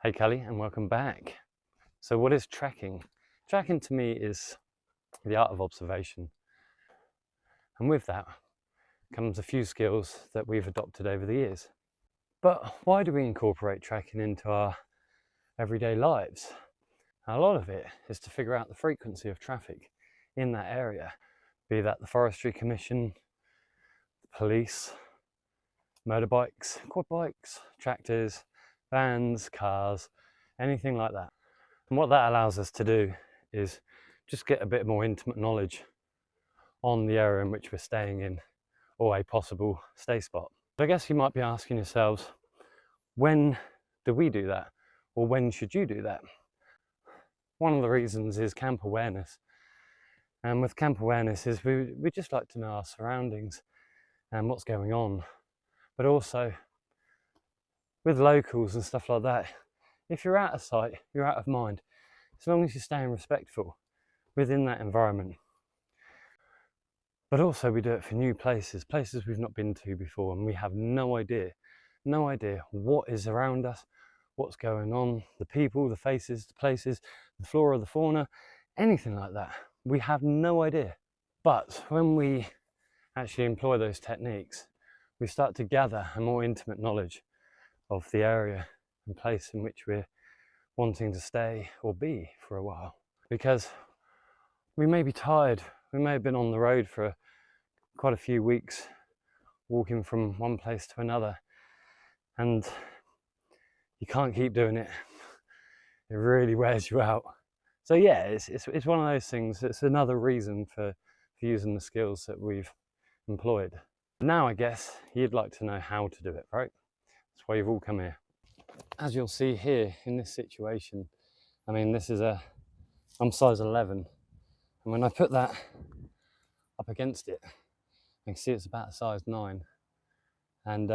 Hey Kelly, and welcome back. So what is tracking? Tracking to me is the art of observation. And with that comes a few skills that we've adopted over the years. But why do we incorporate tracking into our everyday lives? And a lot of it is to figure out the frequency of traffic in that area, be that the Forestry Commission, the police, motorbikes, quad bikes, tractors, vans, cars, anything like that. And what that allows us to do is just get a bit more intimate knowledge on the area in which we're staying in or a possible stay spot. But I guess you might be asking yourselves, when do we do that? Or when should you do that? One of the reasons is camp awareness. And with camp awareness is we just like to know our surroundings and what's going on. But also with locals and stuff like that, if you're out of sight, you're out of mind, as long as you're staying respectful within that environment. But also we do it for new places we've not been to before, and we have no idea what is around us, what's going on, the people, the faces, the places, the flora, the fauna, anything like that. We have no idea. But when we actually employ those techniques, we start to gather a more intimate knowledge of the area and place in which we're wanting to stay or be for a while. Because we may be tired, we may have been on the road for quite a few weeks, walking from one place to another, and you can't keep doing it. It really wears you out. So yeah, it's one of those things. It's another reason for using the skills that we've employed. Now I guess you'd like to know how to do it, right? That's why you've all come here. As you'll see here in this situation, I mean, I'm size 11, and when I put that up against it, you can see it's about a size 9, and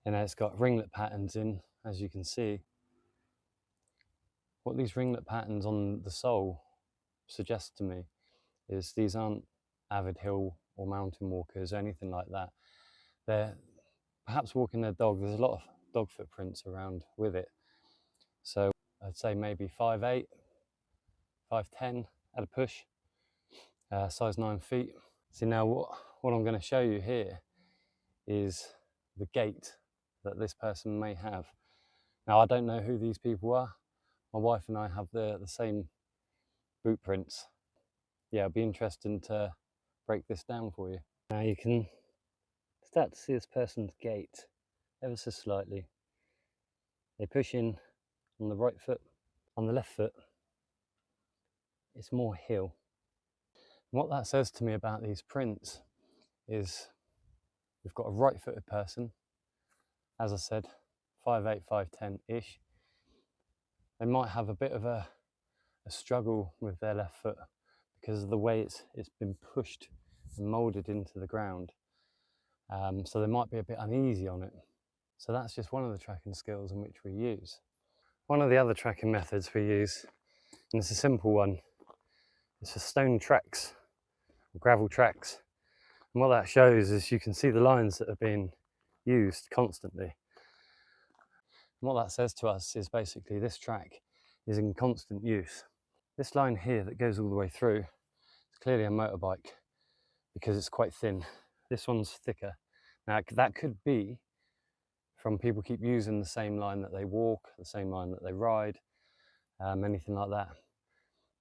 it's got ringlet patterns in, as you can see. What these ringlet patterns on the sole suggest to me is these aren't avid hill or mountain walkers or anything like that. They're perhaps walking their dog. There's a lot of dog footprints around with it. So I'd say maybe 5'8", 5'10" at a push, size 9 feet. See, now what I'm going to show you here is the gait that this person may have. Now I don't know who these people are. My wife and I have the same boot prints. Yeah, it'll be interesting to break this down for you. Now you can start to see this person's gait ever so slightly. They push in on the right foot. On the left foot, it's more hill. And what that says to me about these prints is we've got a right-footed person, as I said, 5'8", 5'10"-ish. They might have a bit of a struggle with their left foot because of the way it's been pushed and moulded into the ground. So they might be a bit uneasy on it. So that's just one of the tracking skills in which we use. One of the other tracking methods we use, and it's a simple one, is for stone tracks, or gravel tracks. And what that shows is you can see the lines that are being used constantly. And what that says to us is basically this track is in constant use. This line here that goes all the way through is clearly a motorbike because it's quite thin. This one's thicker. Now that could be from people keep using the same line that they walk, the same line that they ride, anything like that.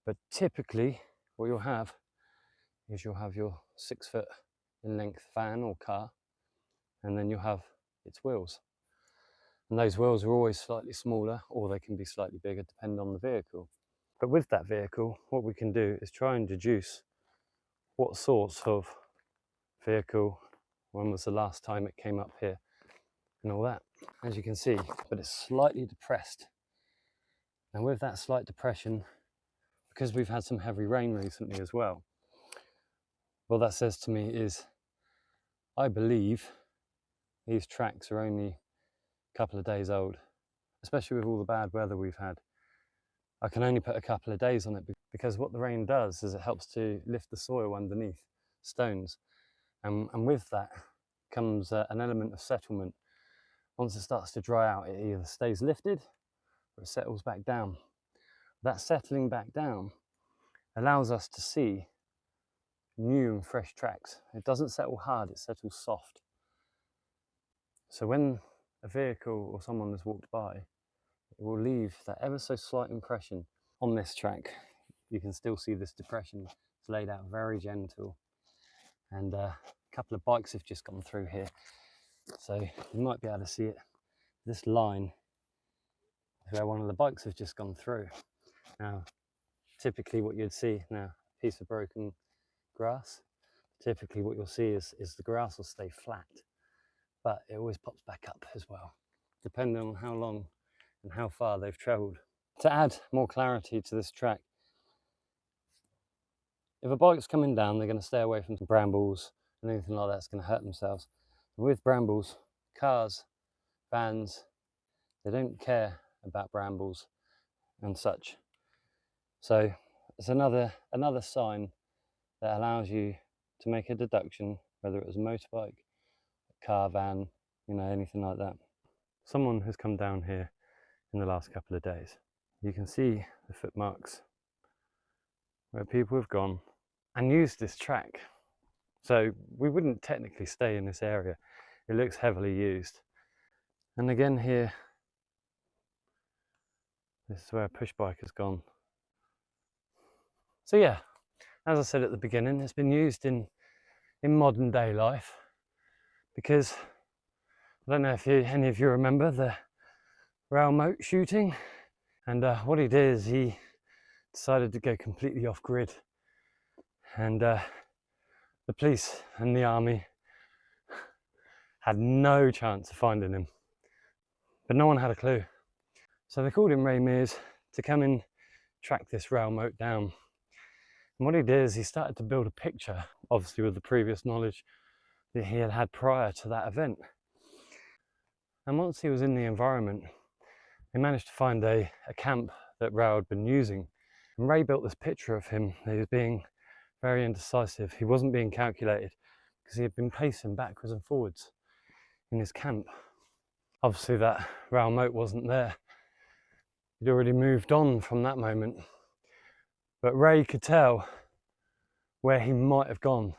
But typically what you'll have is you'll have your 6 foot in length van or car, and then you'll have its wheels. And those wheels are always slightly smaller, or they can be slightly bigger depending on the vehicle. But with that vehicle, what we can do is try and deduce what sorts of vehicle, when was the last time it came up here, and all that, as you can see. But it's slightly depressed. And with that slight depression, because we've had some heavy rain recently as well, what that says to me is, I believe these tracks are only a couple of days old, especially with all the bad weather we've had. I can only put a couple of days on it because what the rain does is it helps to lift the soil underneath stones. And with that comes an element of settlement Once it starts to dry out, it either stays lifted or it settles back down. That settling back down allows us to see new and fresh tracks. It doesn't settle hard, it settles soft. So when a vehicle or someone has walked by, it will leave that ever so slight impression on this track. You can still see this depression. It's laid out very gentle. And a couple of bikes have just gone through here. So you might be able to see it. This line is where one of the bikes have just gone through. Now, typically what you'd see, now, a piece of broken grass, typically what you'll see is the grass will stay flat, but it always pops back up as well, depending on how long and how far they've travelled. To add more clarity to this track, if a bike's coming down, they're going to stay away from brambles and anything like that's going to hurt themselves. And with brambles, cars, vans, they don't care about brambles and such. So it's another sign that allows you to make a deduction, whether it was a motorbike, a car, van, you know, anything like that. Someone has come down here in the last couple of days. You can see the footmarks where people have gone and used this track. So we wouldn't technically stay in this area. It looks heavily used. And again here, this is where a push bike has gone. So yeah, as I said at the beginning, it's been used in modern day life because I don't know if any of you remember the rail moat shooting, and what he did is he decided to go completely off grid, and the police and the army had no chance of finding him, but no one had a clue. So they called in Ray Mears to come and track this rail moat down. And what he did is he started to build a picture, obviously with the previous knowledge that he had had prior to that event. And once he was in the environment, he managed to find a camp that Rail had been using. And Ray built this picture of him. He was being very indecisive. He wasn't being calculated because he had been pacing backwards and forwards in his camp. Obviously that rail moat wasn't there. He'd already moved on from that moment. But Ray could tell where he might have gone,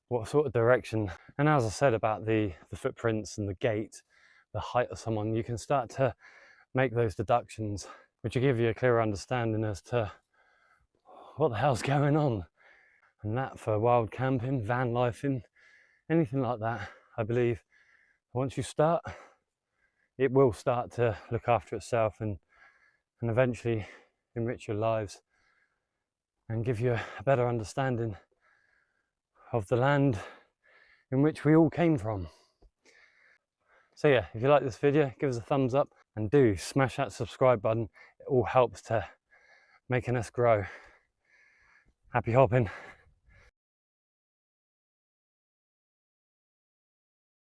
what sort of direction. And as I said about the footprints and the gait, the height of someone, you can start to make those deductions, which will give you a clearer understanding as to what the hell's going on. And that for wild camping, van lifing, anything like that, I believe once you start, it will start to look after itself and eventually enrich your lives and give you a better understanding of the land in which we all came from. So yeah, if you like this video, give us a thumbs up and do smash that subscribe button. It all helps to making us grow. Happy hopping.